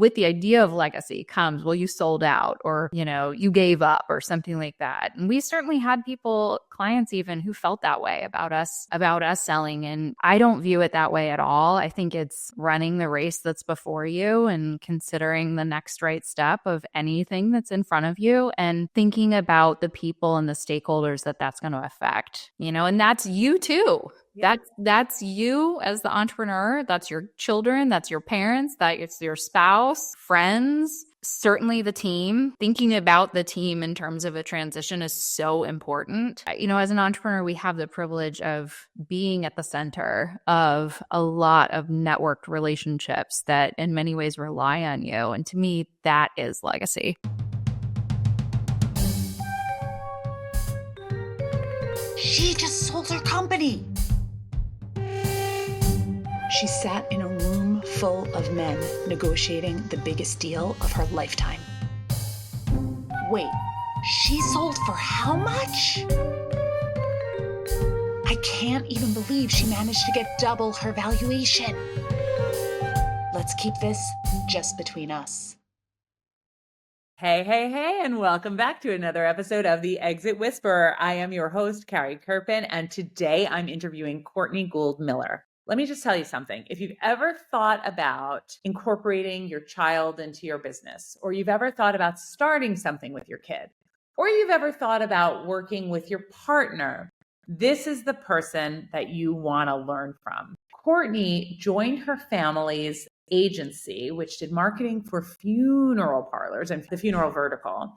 with the idea of legacy comes, well, you sold out or, you gave up or something like that. And we certainly had clients even who felt that way about us selling. And I don't view it that way at all. I think it's running the race that's before you and considering the next right step of anything that's in front of you and thinking about the people and the stakeholders that's going to affect, and that's you too. Yeah. That's you as the entrepreneur. That's your children. That's your parents. That's your spouse, friends, certainly the team. Thinking about the team in terms of a transition is so important. As an entrepreneur, we have the privilege of being at the center of a lot of networked relationships that in many ways rely on you. And to me, that is legacy. She just sold her company. She sat in a room full of men negotiating the biggest deal of her lifetime. Wait, she sold for how much? I can't even believe she managed to get double her valuation. Let's keep this just between us. Hey, and welcome back to another episode of The Exit Whisperer. I am your host, Carrie Kirpin, and today I'm interviewing Courtney Gould Miller. Let me just tell you something. If you've ever thought about incorporating your child into your business, or you've ever thought about starting something with your kid, or you've ever thought about working with your partner, this is the person that you want to learn from. Courtney joined her family's agency, which did marketing for funeral parlors and the funeral vertical.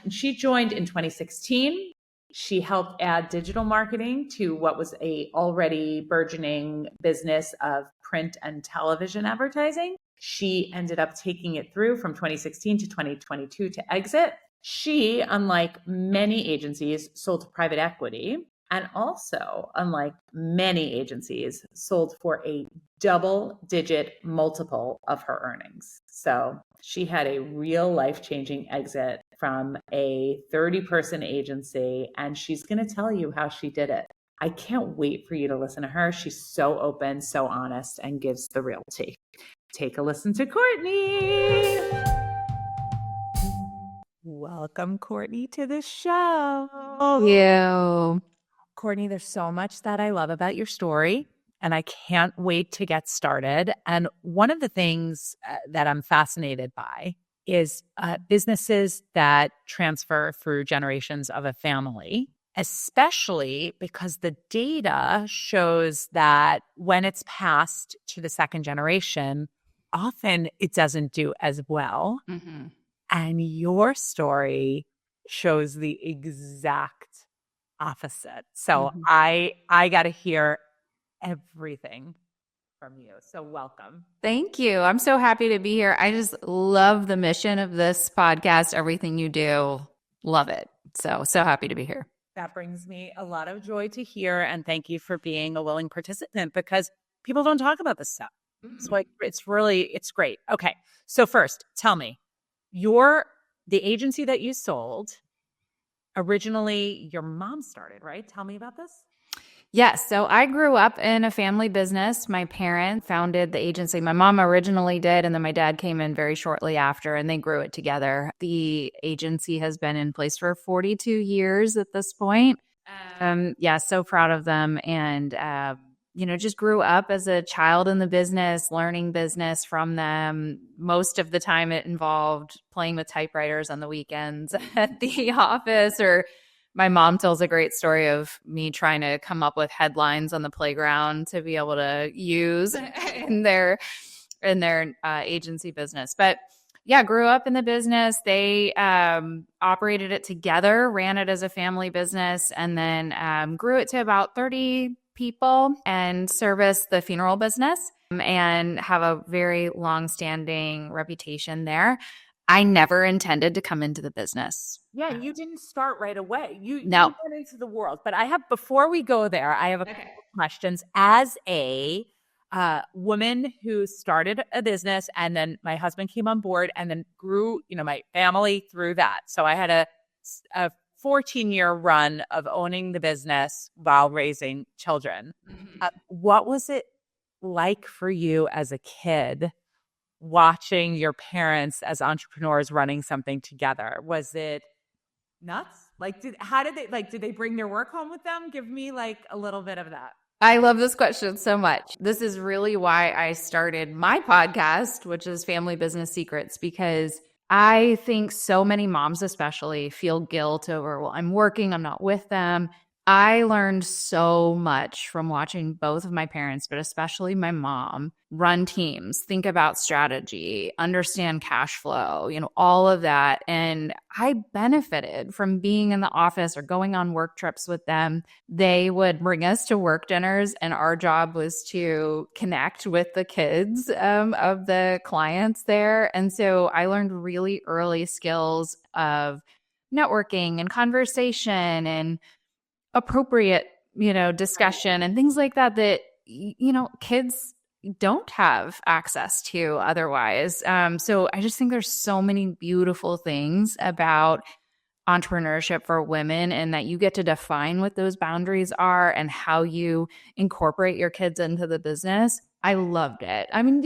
She joined in 2016. She helped add digital marketing to what was a already burgeoning business of print and television advertising. She ended up taking it through from 2016 to 2022 to exit. She, unlike many agencies, sold to private equity, and also, unlike many agencies, sold for a double-digit multiple of her earnings. So she had a real life-changing exit from a 30-person agency, and she's going to tell you how she did it. I can't wait for you to listen to her. She's so open, so honest, and gives the real tea. Take a listen to Courtney. Welcome, Courtney, to the show. Thank you. Courtney, there's so much that I love about your story, and I can't wait to get started. And one of the things that I'm fascinated by is businesses that transfer through generations of a family, especially because the data shows that when it's passed to the second generation, often it doesn't do as well. Mm-hmm. And your story shows the exact opposite. So I got to hear everything from you. So welcome. Thank you. I'm so happy to be here. I just love the mission of this podcast, everything you do. Love it. So happy to be here. That brings me a lot of joy to hear. And thank you for being a willing participant because people don't talk about this stuff. So it's great. Okay. So first, tell me, the agency that you sold, originally your mom started, right? Tell me about this. Yes. So I grew up in a family business. My parents founded the agency. My mom originally did, and then my dad came in very shortly after, and they grew it together. The agency has been in place for 42 years at this point. So proud of them. And, just grew up as a child in the business, learning business from them. Most of the time it involved playing with typewriters on the weekends at the office, or my mom tells a great story of me trying to come up with headlines on the playground to be able to use in their agency business. But yeah, grew up in the business. They operated it together, ran it as a family business, and then grew it to about 30 people and service the funeral business and have a very long-standing reputation there. I never intended to come into the business. Yeah, you didn't start right away. You went into the world. But before we go there, I have a couple questions. As a woman who started a business, and then my husband came on board and then grew, my family through that. So I had a 14-year run of owning the business while raising children. What was it like for you as a kid watching your parents as entrepreneurs running something together? Was it nuts? Like, did they bring their work home with them? Give me like a little bit of that. I love this question so much. This is really why I started my podcast, which is Family Business Secrets, because I think so many moms especially feel guilt over, well, I'm working, I'm not with them. I learned so much from watching both of my parents, but especially my mom, run teams, think about strategy, understand cash flow, all of that. And I benefited from being in the office or going on work trips with them. They would bring us to work dinners, and our job was to connect with the kids of the clients there. And so I learned really early skills of networking and conversation and appropriate, discussion and things like that, kids don't have access to otherwise. So I just think there's so many beautiful things about entrepreneurship for women, and that you get to define what those boundaries are and how you incorporate your kids into the business. I loved it. I mean,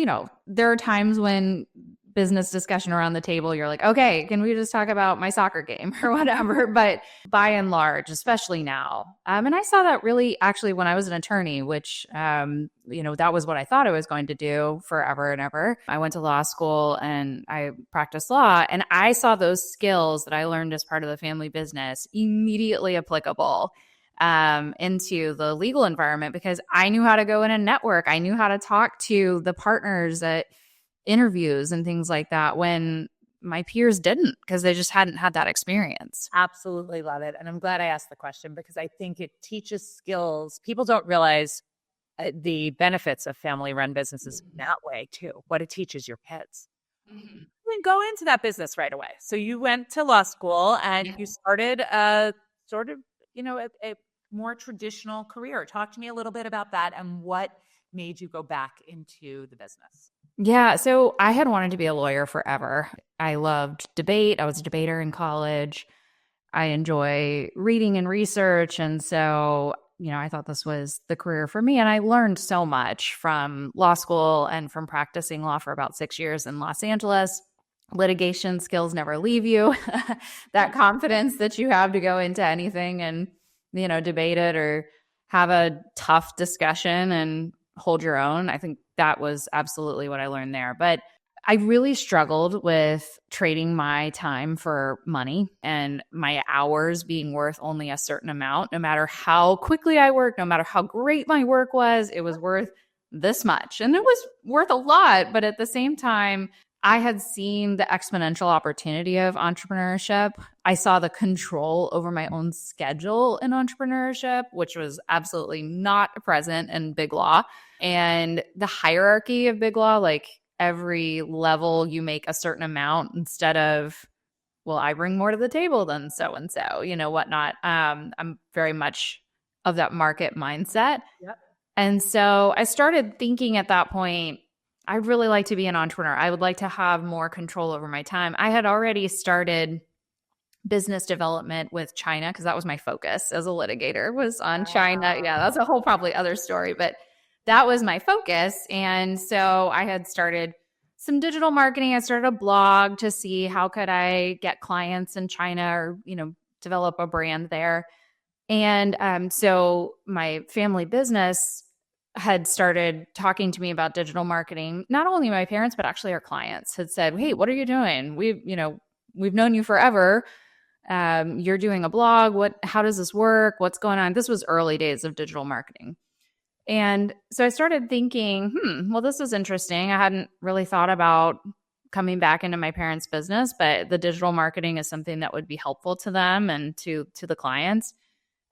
there are times when business discussion around the table, you're like, okay, can we just talk about my soccer game or whatever? But by and large, especially now. And I saw that really actually when I was an attorney, which, that was what I thought I was going to do forever and ever. I went to law school and I practiced law, and I saw those skills that I learned as part of the family business immediately applicable into the legal environment, because I knew how to go in and network. I knew how to talk to the partners at interviews and things like that when my peers didn't, because they just hadn't had that experience. Absolutely love it. And I'm glad I asked the question, because I think it teaches skills. People don't realize the benefits of family run businesses in that way too, what it teaches your kids. Mm-hmm. And go into that business right away. So you went to law school and you started a sort of, a more traditional career. Talk to me a little bit about that and what made you go back into the business. Yeah. So I had wanted to be a lawyer forever. I loved debate. I was a debater in college. I enjoy reading and research. And so, I thought this was the career for me. And I learned so much from law school and from practicing law for about 6 years in Los Angeles. Litigation skills never leave you. That confidence that you have to go into anything and, debate it or have a tough discussion and hold your own. I think that was absolutely what I learned there. But I really struggled with trading my time for money and my hours being worth only a certain amount. No matter how quickly I worked, no matter how great my work was, it was worth this much. And it was worth a lot. But at the same time, I had seen the exponential opportunity of entrepreneurship. I saw the control over my own schedule in entrepreneurship, which was absolutely not present in big law. And the hierarchy of big law, like every level you make a certain amount instead of, well, I bring more to the table than so-and-so, whatnot. I'm very much of that market mindset. Yep. And so I started thinking at that point, I'd really like to be an entrepreneur. I would like to have more control over my time. I had already started business development with China because that was my focus as a litigator, was on China. Yeah, that's a whole probably other story, but that was my focus. And so I had started some digital marketing. I started a blog to see how could I get clients in China or, develop a brand there. And so my family business had started talking to me about digital marketing. Not only my parents, but actually our clients had said, "Hey, what are you doing? We've known you forever. You're doing a blog. How does this work? What's going on?" This was early days of digital marketing. And so I started thinking, well, this is interesting. I hadn't really thought about coming back into my parents' business, but the digital marketing is something that would be helpful to them and to the clients.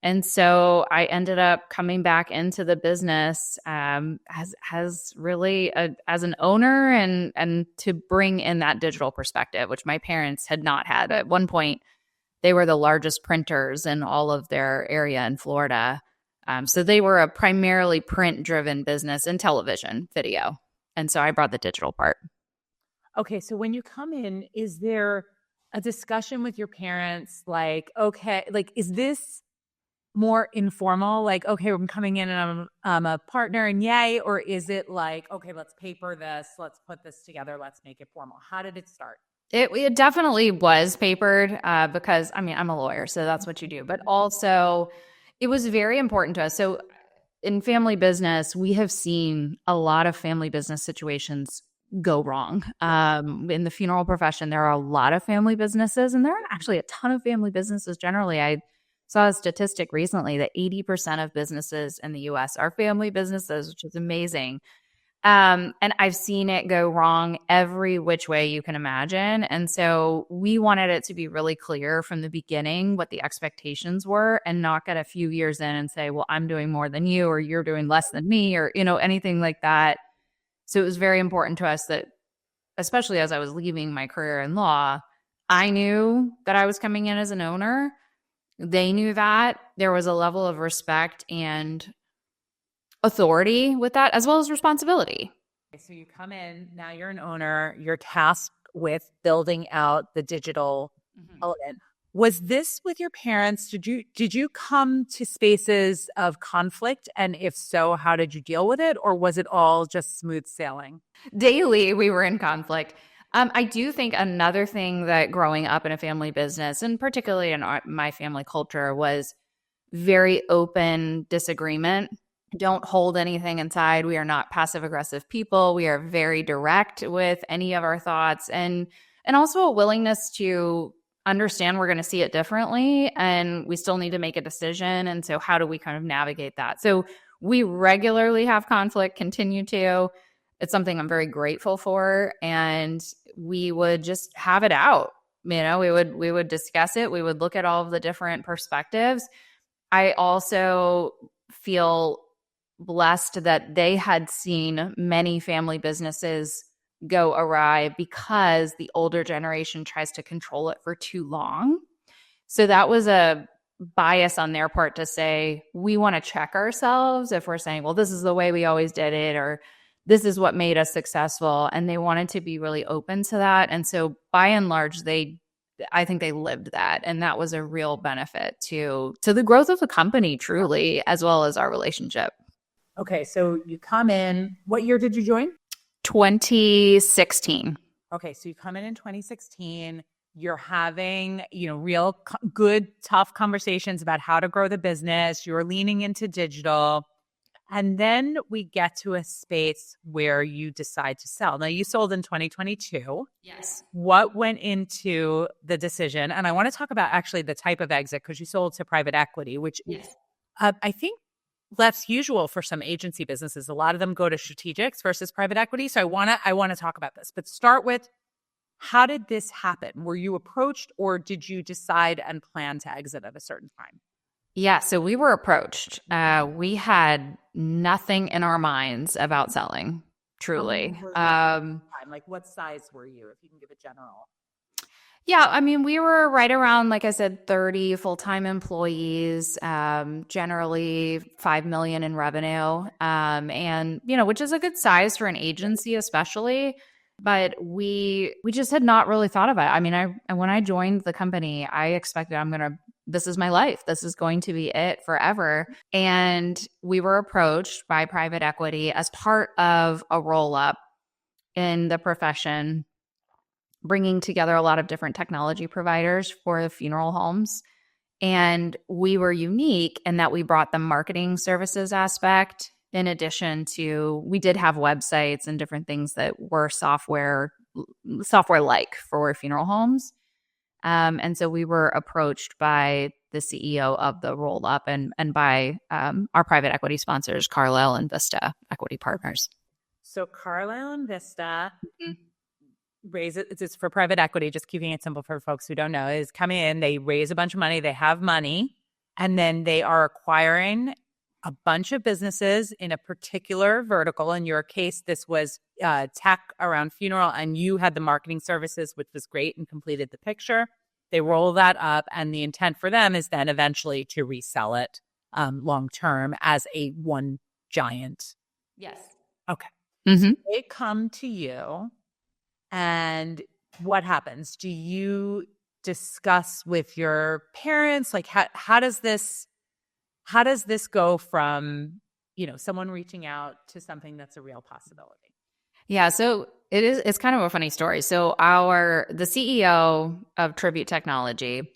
And so I ended up coming back into the business as really as an owner and to bring in that digital perspective, which my parents had not had. At one point, they were the largest printers in all of their area in Florida. So they were a primarily print-driven business in television, video. And so I brought the digital part. Okay, so when you come in, is there a discussion with your parents like, okay, like, is this more informal, like, okay, I'm coming in and I'm a partner and yay? Or is it like, okay, let's paper this, let's put this together, let's make it formal? How did it start? It definitely was papered because, I mean, I'm a lawyer, so that's what you do. But also, it was very important to us. So in family business, we have seen a lot of family business situations go wrong. In the funeral profession, there are a lot of family businesses, and there are actually a ton of family businesses generally. I saw a statistic recently that 80% of businesses in the US are family businesses, which is amazing. And I've seen it go wrong every which way you can imagine. And so we wanted it to be really clear from the beginning what the expectations were and not get a few years in and say, well, I'm doing more than you, or you're doing less than me, or, anything like that. So it was very important to us that, especially as I was leaving my career in law, I knew that I was coming in as an owner. They knew that there was a level of respect and authority with that, as well as responsibility. So you come in, now you're an owner, you're tasked with building out the digital element. Was this with your parents? Did you come to spaces of conflict? And if so, how did you deal with it? Or was it all just smooth sailing? Daily, we were in conflict. I do think another thing that growing up in a family business, and particularly in my family culture, was very open disagreement. Don't hold anything inside. We are not passive aggressive people. We are very direct with any of our thoughts, and also a willingness to understand we're going to see it differently and we still need to make a decision. And so how do we kind of navigate that? So we regularly have conflict, continue to. It's something I'm very grateful for, and we would just have it out. We would discuss it. We would look at all of the different perspectives. I also feel blessed that they had seen many family businesses go awry because the older generation tries to control it for too long. So that was a bias on their part to say, we want to check ourselves if we're saying, well, this is the way we always did it, or this is what made us successful. And they wanted to be really open to that. And so by and large, I think they lived that. And that was a real benefit to the growth of the company, truly, as well as our relationship. Okay, so you come in. What year did you join? 2016. Okay, so you come in 2016. You're having, real good, tough conversations about how to grow the business. You're leaning into digital. And then we get to a space where you decide to sell. Now, you sold in 2022. Yes. What went into the decision? And I want to talk about actually the type of exit, because you sold to private equity, which yes. I think less usual for some agency businesses. A lot of them go to strategics versus private equity. So I want to talk about this, but start with, how did this happen? Were you approached, or did you decide and plan to exit at a certain time? Yeah, so we were approached. We had nothing in our minds about selling, truly. Like, what size were you, if you can give a general? Yeah, I mean, we were right around, like I said, 30 full-time employees, generally 5 million in revenue, and which is a good size for an agency, especially. But we just had not really thought about it. I mean, when I joined the company, I expected this is my life. This is going to be it forever. And we were approached by private equity as part of a roll-up in the profession, bringing together a lot of different technology providers for the funeral homes. And we were unique in that we brought the marketing services aspect, in addition to, we did have websites and different things that were software-like for funeral homes. And so we were approached by the CEO of the roll-up and by our private equity sponsors, Carlyle and Vista Equity Partners. So Carlyle and Vista raise it. It's for private equity, just keeping it simple for folks who don't know, is come in, they raise a bunch of money, they have money, and then they are acquiring a bunch of businesses in a particular vertical. In your case, this was tech around funeral, and you had the marketing services, which was great and completed the picture. They roll that up, and the intent for them is then eventually to resell it long term as a one giant. Yes. Okay. Mm-hmm. So they come to you, and what happens? Do you discuss with your parents? Like, how does this How does this go from, someone reaching out to something that's a real possibility? Yeah, so it's kind of a funny story. So the CEO of Tribute Technology,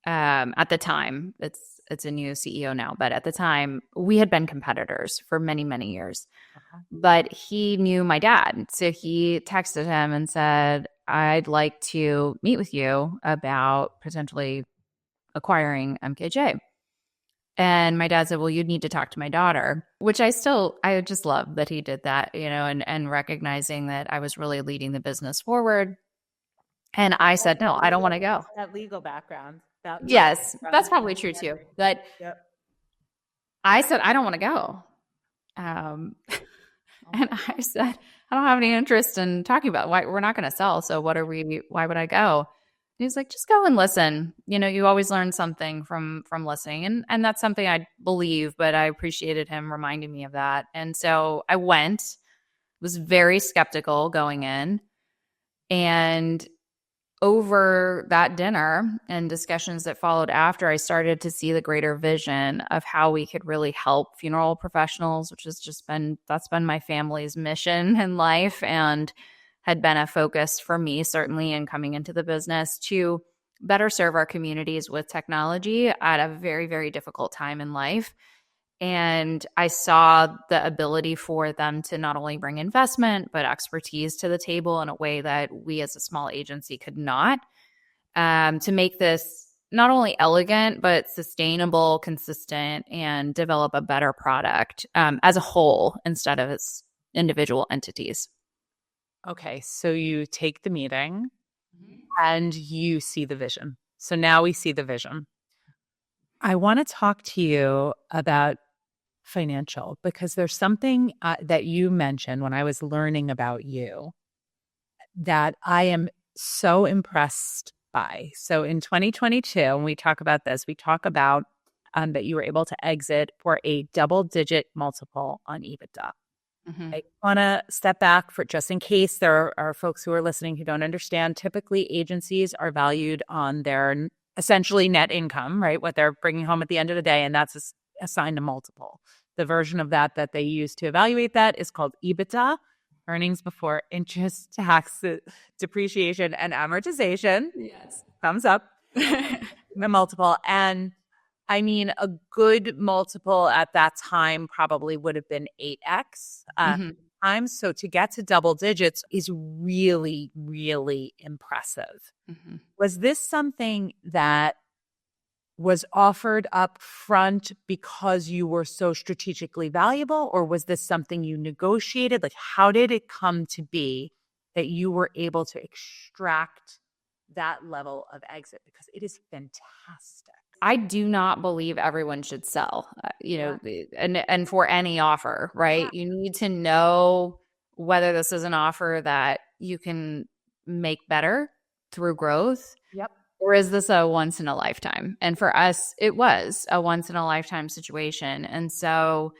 at the time, it's a new CEO now, but at the time we had been competitors for many, many years. Okay. But he knew my dad. So he texted him and said, I'd like to meet with you about potentially acquiring MKJ. And my dad said, well, you'd need to talk to my daughter, which I just love that he did that, and recognizing that I was really leading the business forward. And I said, no, I don't want to go. That legal background. Yes, that's probably true too. But I said, I don't want to go. And I said, I don't have any interest in talking about why we're not going to sell. So why would I go? And he's like, just go and listen. You always learn something from listening. And that's something I believe, but I appreciated him reminding me of that. And so I went, was very skeptical going in. And over that dinner and discussions that followed after, I started to see the greater vision of how we could really help funeral professionals, which has that's been my family's mission in life and had been a focus for me, certainly in coming into the business, to better serve our communities with technology at a very, very difficult time in life. And I saw the ability for them to not only bring investment, but expertise to the table in a way that we as a small agency could not, to make this not only elegant, but sustainable, consistent, and develop a better product as a whole instead of its individual entities. Okay, so you take the meeting and you see the vision. So now we see the vision. I want to talk to you about financial, because there's something that you mentioned when I was learning about you that I am so impressed by. So in 2022, when we talk about this, we talk about that you were able to exit for a double-digit multiple on EBITDA. Mm-hmm. I want to step back for just in case there are folks who are listening who don't understand. Typically, agencies are valued on their essentially net income, right? What they're bringing home at the end of the day, and that's assigned a multiple. The version of that they use to evaluate that is called EBITDA, earnings before interest, tax, depreciation, and amortization. Yes. Thumbs up. The multiple. And I mean, a good multiple at that time probably would have been 8x times. So to get to double digits is really, really impressive. Mm-hmm. Was this something that was offered up front because you were so strategically valuable, or was this something you negotiated? Like, how did it come to be that you were able to extract that level of exit? Because it is fantastic. I do not believe everyone should sell, and for any offer, right? Yeah. You need to know whether this is an offer that you can make better through growth. Yep. Or is this a once in a lifetime? And for us, it was a once in a lifetime situation. And so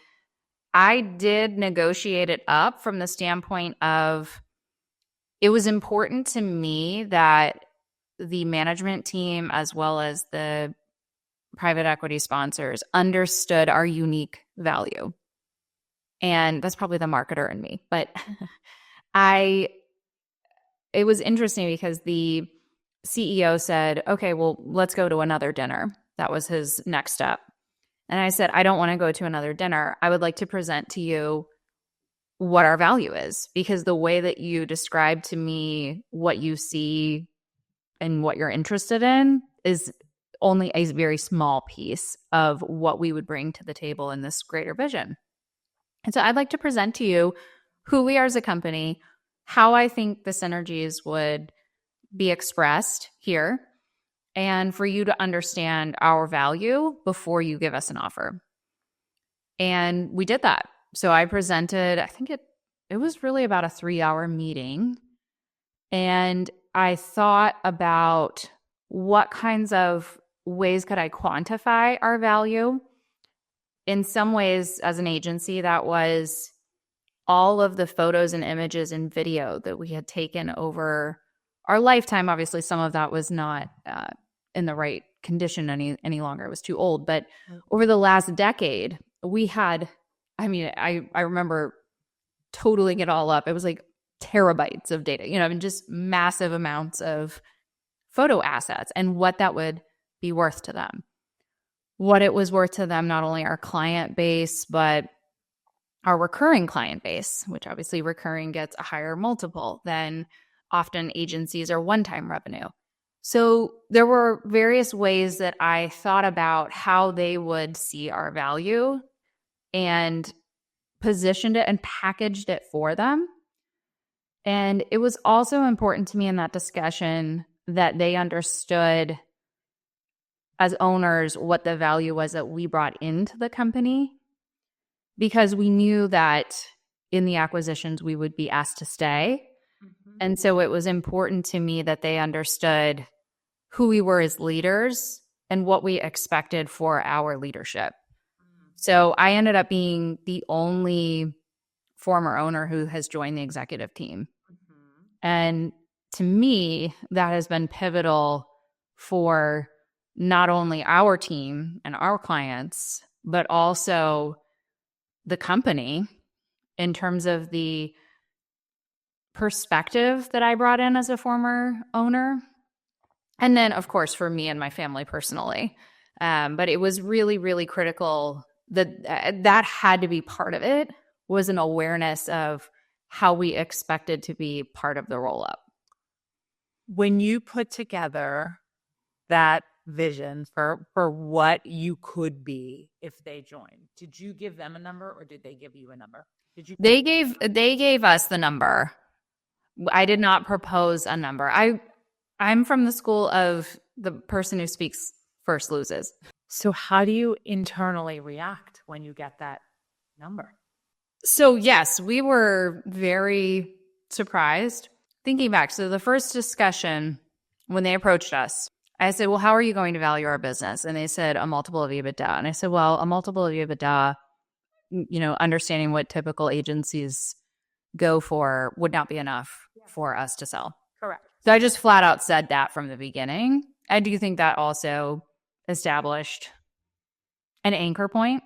I did negotiate it up from the standpoint of it was important to me that the management team as well as the private equity sponsors understood our unique value. And that's probably the marketer in me. But it was interesting because the CEO said, okay, well, let's go to another dinner. That was his next step. And I said, I don't want to go to another dinner. I would like to present to you what our value is, because the way that you described to me what you see and what you're interested in is only a very small piece of what we would bring to the table in this greater vision. And so I'd like to present to you who we are as a company, how I think the synergies would be expressed here, and for you to understand our value before you give us an offer. And we did that. So I presented, I think it was really about a 3-hour meeting. And I thought about what kinds of ways could I quantify our value. In some ways, as an agency, that was all of the photos and images and video that we had taken over our lifetime. Obviously, some of that was not in the right condition any longer. It was too old. But over the last decade, we had, I remember totaling it all up. It was like terabytes of data, just massive amounts of photo assets and what that would be worth to them. What it was worth to them, not only our client base, but our recurring client base, which obviously recurring gets a higher multiple than often agencies or one-time revenue. So there were various ways that I thought about how they would see our value and positioned it and packaged it for them. And it was also important to me in that discussion that they understood as owners what the value was that we brought into the company, because we knew that in the acquisitions we would be asked to stay. And so it was important to me that they understood who we were as leaders and what we expected for our leadership. So I ended up being the only former owner who has joined the executive team. And to me, that has been pivotal for not only our team and our clients, but also the company in terms of the perspective that I brought in as a former owner. And then, of course, for me and my family personally. But it was really, really critical that had to be part of it, was an awareness of how we expected to be part of the roll-up. When you put together that vision for what you could be if they joined, did you give them a number or did they give you a number? They gave us the number. I did not propose a number. I'm from the school of the person who speaks first loses. So how do you internally react when you get that number? So yes, we were very surprised. Thinking back, so the first discussion when they approached us, I said, well, how are you going to value our business? And they said a multiple of EBITDA. And I said, well, a multiple of EBITDA, understanding what typical agencies go for would not be enough for us to sell. Correct. So I just flat out said that from the beginning. I do think that also established an anchor point.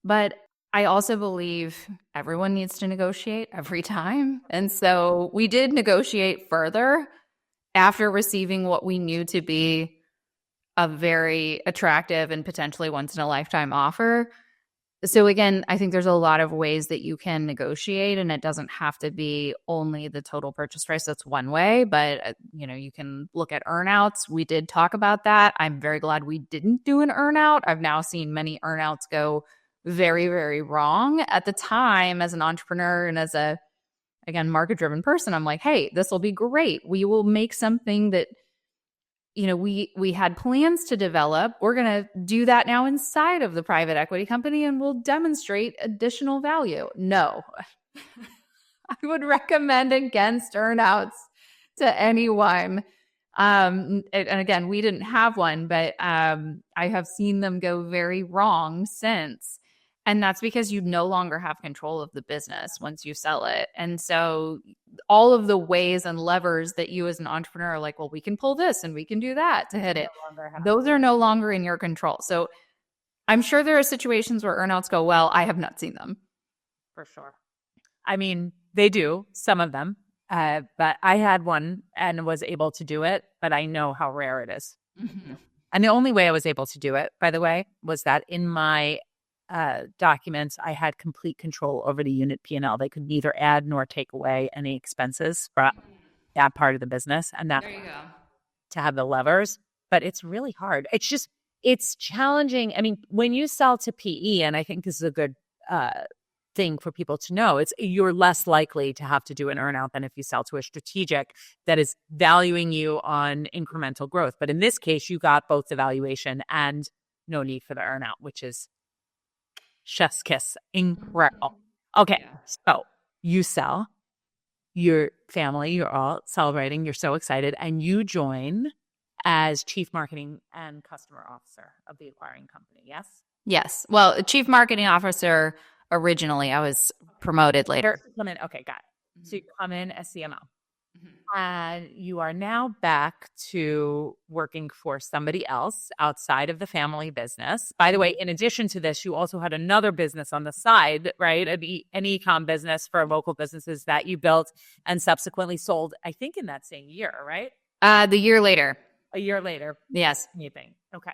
But I also believe everyone needs to negotiate every time. And so we did negotiate further after receiving what we knew to be a very attractive and potentially once-in-a-lifetime offer. So again, I think there's a lot of ways that you can negotiate, and it doesn't have to be only the total purchase price. That's one way, but you can look at earnouts. We did talk about that. I'm very glad we didn't do an earnout. I've now seen many earnouts go very, very wrong. At the time, as an entrepreneur and as a, again, market-driven person, I'm like, hey, this will be great. We will make something that we had plans to develop. We're going to do that now inside of the private equity company, and we'll demonstrate additional value. No, I would recommend against earnouts to anyone. And again, we didn't have one, but I have seen them go very wrong since. And that's because you no longer have control of the business once you sell it. And so all of the ways and levers that you as an entrepreneur are like, well, we can pull this and we can do that to hit it. Those are no longer in your control. So I'm sure there are situations where earnouts go well. I have not seen them. For sure. I mean, they do, some of them. But I had one and was able to do it, but I know how rare it is. Mm-hmm. And the only way I was able to do it, by the way, was that in my documents, I had complete control over the unit P&L. They could neither add nor take away any expenses for that part of the business. And that, there you go, to have the levers. But it's really hard. It's challenging. I mean, when you sell to PE, and I think this is a good thing for people to know, you're less likely to have to do an earnout than if you sell to a strategic that is valuing you on incremental growth. But in this case, you got both the valuation and no need for the earnout, which is chef's kiss. Incredible. Okay. Yeah. So you sell, your family, you're all celebrating, you're so excited, and you join as Chief Marketing and Customer Officer of the acquiring company, yes? Yes. Well, Chief Marketing Officer originally. I was promoted later. Okay, got it. So you come in as CMO. And you are now back to working for somebody else outside of the family business. By the way, in addition to this, you also had another business on the side, right? An e-com business for local businesses that you built and subsequently sold, I think, in that same year, right? The year later. A year later. Yes. Anything. Okay.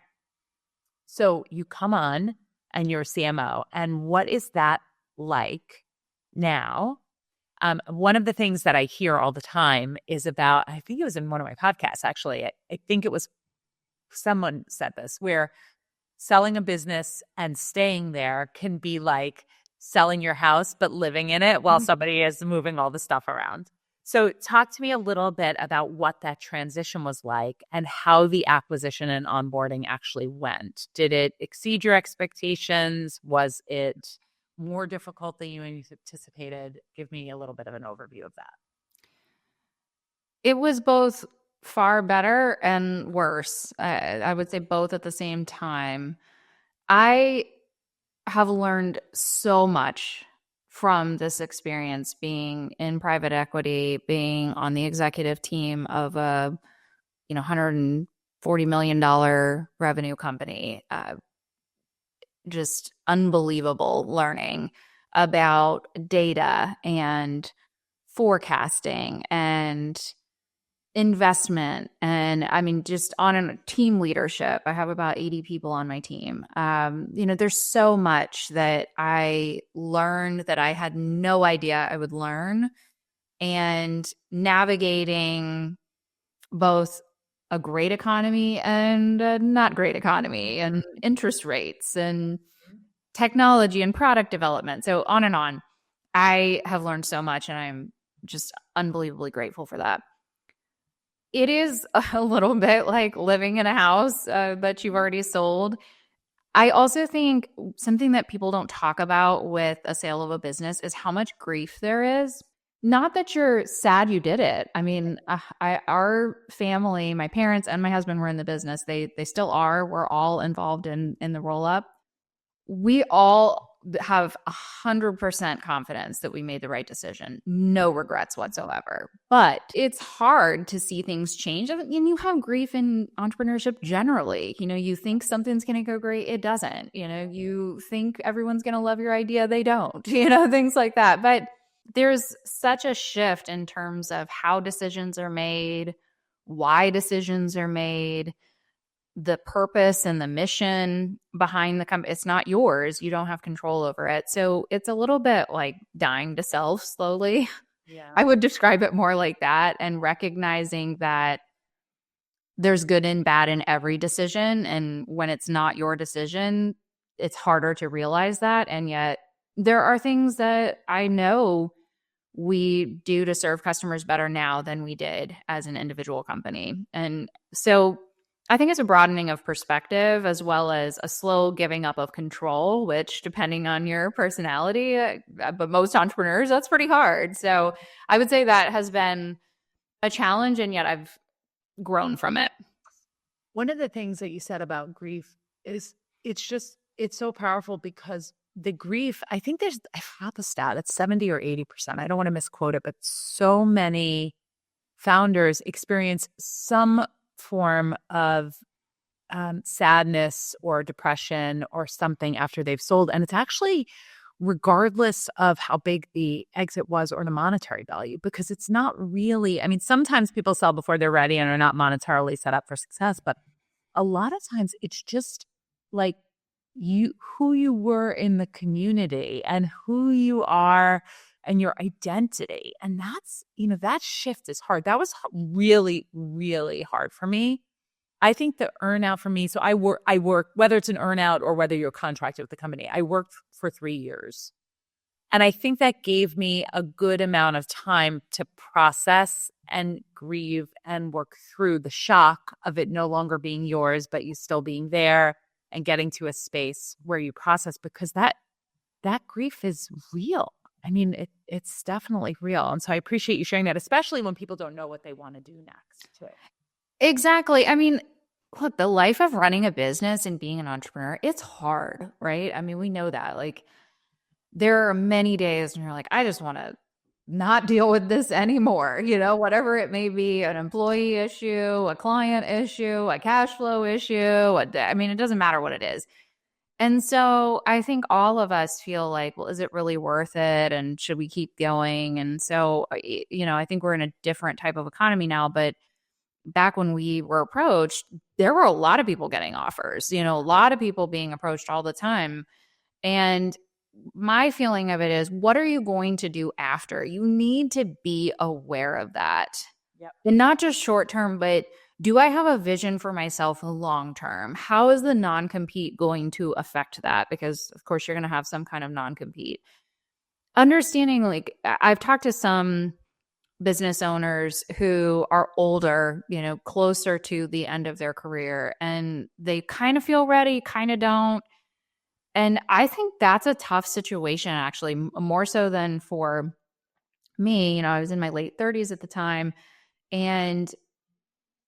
So you come on and you're CMO. And what is that like now? One of the things that I hear all the time is about, I think it was in one of my podcasts, actually. I think it was someone said this, where selling a business and staying there can be like selling your house, but living in it while somebody is moving all the stuff around. So talk to me a little bit about what that transition was like and how the acquisition and onboarding actually went. Did it exceed your expectations? Was it more difficult than you anticipated? Give me a little bit of an overview of that. It was both far better and worse. I would say both at the same time. I have learned so much from this experience being in private equity, being on the executive team of a $140 million revenue company. Just unbelievable learning about data and forecasting and investment. And I mean, just on a team leadership, I have about 80 people on my team. There's so much that I learned that I had no idea I would learn, and navigating both a great economy and a not great economy, and interest rates and technology and product development. So on and on. I have learned so much, and I'm just unbelievably grateful for that. It is a little bit like living in a house that you've already sold. I also think something that people don't talk about with a sale of a business is how much grief there is. Not that you're sad you did it. I mean, our family, my parents and my husband were in the business. They still are. We're all involved in the roll-up. We all have 100% confidence that we made the right decision. No regrets whatsoever. But it's hard to see things change. And you have grief in entrepreneurship generally. You think something's going to go great. It doesn't. You think everyone's going to love your idea. They don't. Things like that. But there's such a shift in terms of how decisions are made, why decisions are made, the purpose and the mission behind the company. It's not yours. You don't have control over it. So it's a little bit like dying to self slowly. Yeah. I would describe it more like that, and recognizing that there's good and bad in every decision. And when it's not your decision, it's harder to realize that. And yet there are things that I know we do to serve customers better now than we did as an individual company. And so I think it's a broadening of perspective, as well as a slow giving up of control, which, depending on your personality, but most entrepreneurs, that's pretty hard. So I would say that has been a challenge, and yet I've grown from it. One of the things that you said about grief is it's so powerful, because the grief, I think I have the stat, it's 70 or 80%. I don't want to misquote it, but so many founders experience some form of sadness or depression or something after they've sold. And it's actually regardless of how big the exit was or the monetary value, because it's not really, I mean, sometimes people sell before they're ready and are not monetarily set up for success, but a lot of times it's just like who you were in the community and who you are and your identity. And that's, that shift is hard. That was really, really hard for me. I think the earnout for me, so I work, whether it's an earnout or whether you're contracted with the company, I worked for 3 years. And I think that gave me a good amount of time to process and grieve and work through the shock of it no longer being yours, but you still being there and getting to a space where you process, because that grief is real. I mean, it's definitely real. And so I appreciate you sharing that, especially when people don't know what they want to do next too. Exactly. I mean, look, the life of running a business and being an entrepreneur, it's hard, right? I mean, we know that. Like, there are many days when you're like, I just want to not deal with this anymore, whatever it may be, an employee issue, a client issue, a cash flow issue. It doesn't matter what it is. And so I think all of us feel like, well, is it really worth it? And should we keep going? And so, I think we're in a different type of economy now, but back when we were approached, there were a lot of people getting offers, a lot of people being approached all the time. And my feeling of it is, what are you going to do after? You need to be aware of that. Yep. And not just short term, but do I have a vision for myself long term? How is the non-compete going to affect that? Because, of course, you're going to have some kind of non-compete. Understanding, like, I've talked to some business owners who are older, closer to the end of their career, and they kind of feel ready, kind of don't. And I think that's a tough situation, actually, more so than for me. I was in my late 30s at the time, and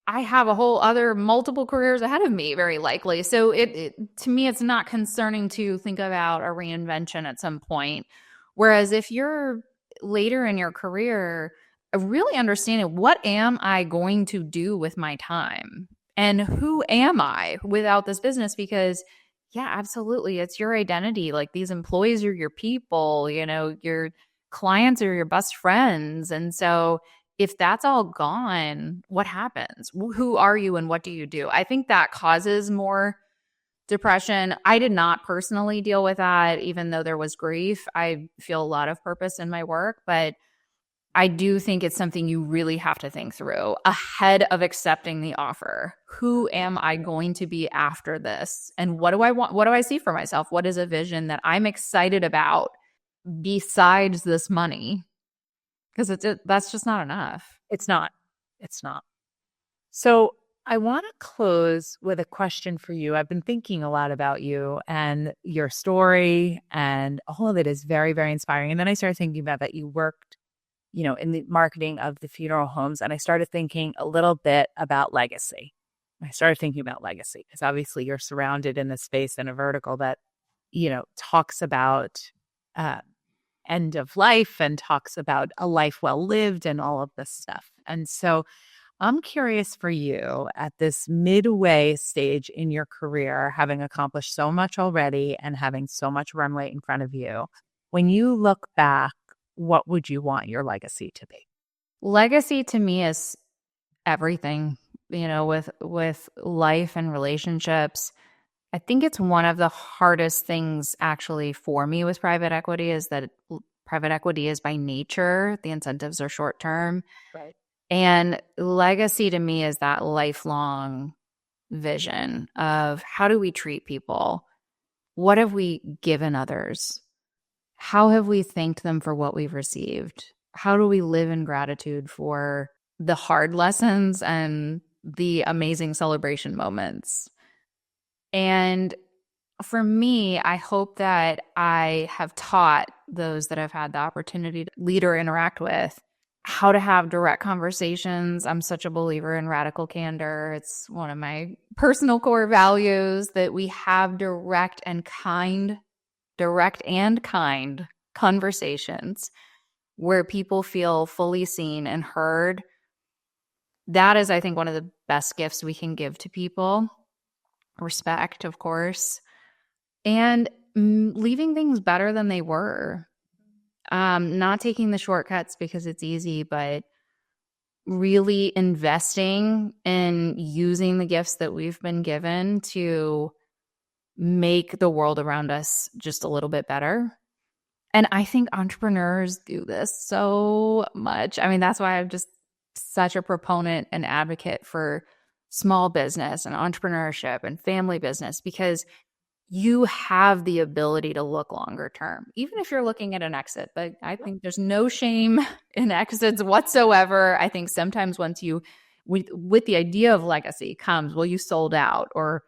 I have a whole other multiple careers ahead of me, very likely. So to me, it's not concerning to think about a reinvention at some point. Whereas if you're later in your career, really understanding, what am I going to do with my time? And who am I without this business? Because yeah, absolutely. It's your identity. Like, these employees are your people, your clients are your best friends. And so if that's all gone, what happens? Who are you and what do you do? I think that causes more depression. I did not personally deal with that, even though there was grief. I feel a lot of purpose in my work, but I do think it's something you really have to think through ahead of accepting the offer. Who am I going to be after this? And what do I want? What do I see for myself? What is a vision that I'm excited about besides this money? Because that's just not enough. It's not. So I want to close with a question for you. I've been thinking a lot about you and your story, and all of it is very, very inspiring. And then I started thinking about that you worked, in the marketing of the funeral homes. And I started thinking a little bit about legacy. Because obviously you're surrounded in this space in a vertical that, talks about end of life and talks about a life well lived and all of this stuff. And so I'm curious for you, at this midway stage in your career, having accomplished so much already and having so much runway in front of you, when you look back, what would you want your legacy to be? Legacy to me is everything, with life and relationships. I think it's one of the hardest things actually for me with private equity is that private equity is by nature, the incentives are short term. Right. And legacy to me is that lifelong vision of, how do we treat people? What have we given others? How have we thanked them for what we've received? How do we live in gratitude for the hard lessons and the amazing celebration moments? And for me, I hope that I have taught those that I've had the opportunity to lead or interact with how to have direct conversations. I'm such a believer in radical candor. It's one of my personal core values, that we have direct and kind conversations where people feel fully seen and heard. That is, I think, one of the best gifts we can give to people. Respect, of course, and leaving things better than they were. Not taking the shortcuts because it's easy, but really investing in using the gifts that we've been given to make the world around us just a little bit better. And I think entrepreneurs do this so much. That's why I'm just such a proponent and advocate for small business and entrepreneurship and family business, because you have the ability to look longer term, even if you're looking at an exit. But I think there's no shame in exits whatsoever. I think sometimes once with the idea of legacy comes, well, you sold out, or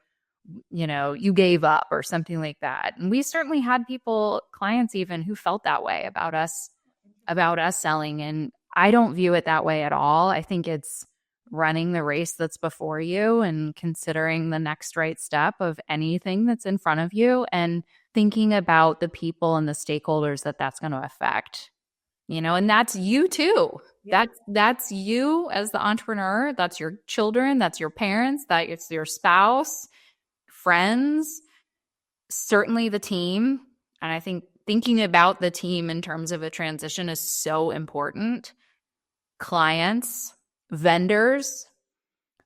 you gave up, or something like that. And we certainly had clients even, who felt that way about us selling. And I don't view it that way at all. I think it's running the race that's before you and considering the next right step of anything that's in front of you, and thinking about the people and the stakeholders that's going to affect. and that's you too. That's you as the entrepreneur. That's your children. That's your parents. That's your spouse, friends, certainly the team. And I think thinking about the team in terms of a transition is so important. Clients, vendors.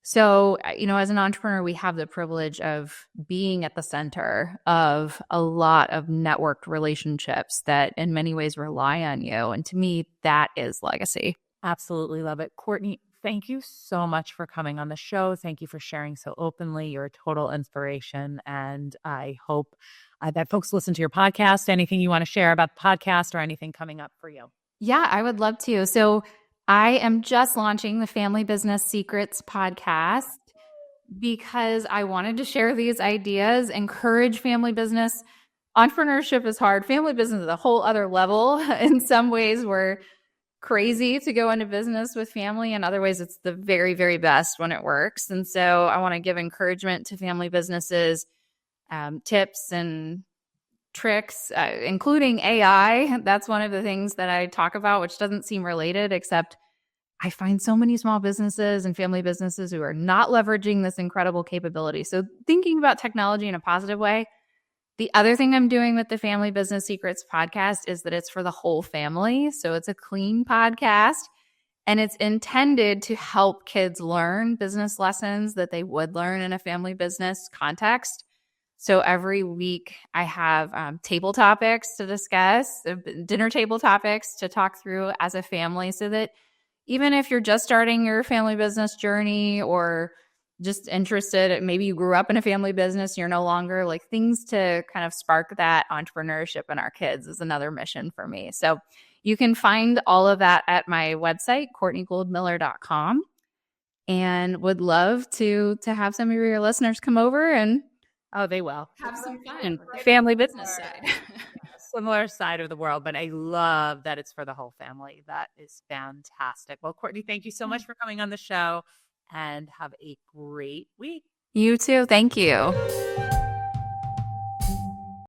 So, as an entrepreneur, we have the privilege of being at the center of a lot of networked relationships that in many ways rely on you. And to me, that is legacy. Absolutely love it. Courtney, thank you so much for coming on the show. Thank you for sharing so openly. You're a total inspiration. And I hope that folks listen to your podcast. Anything you want to share about the podcast or anything coming up for you? Yeah, I would love to. So I am just launching the Family Business Secrets podcast because I wanted to share these ideas, encourage family business. Entrepreneurship is hard. Family business is a whole other level. In some ways, we're crazy to go into business with family. In other ways, it's the very, very best when it works. And so I want to give encouragement to family businesses, tips and tricks, including AI. That's one of the things that I talk about, which doesn't seem related, except I find so many small businesses and family businesses who are not leveraging this incredible capability. So thinking about technology in a positive way. The other thing I'm doing with the Family Business Secrets podcast is that it's for the whole family. So it's a clean podcast and it's intended to help kids learn business lessons that they would learn in a family business context. So every week I have table topics to discuss, dinner table topics to talk through as a family, so that even if you're just starting your family business journey or just interested, maybe you grew up in a family business, you're no longer, like, things to kind of spark that entrepreneurship in our kids is another mission for me. So you can find all of that at my website, CourtneyGouldMiller.com, and would love to have some of your listeners come over and they will have some fun. Family business side. Similar side of the world, but I love that it's for the whole family. That is fantastic. Well, Courtney, thank you so much for coming on the show and have a great week. You too. Thank you.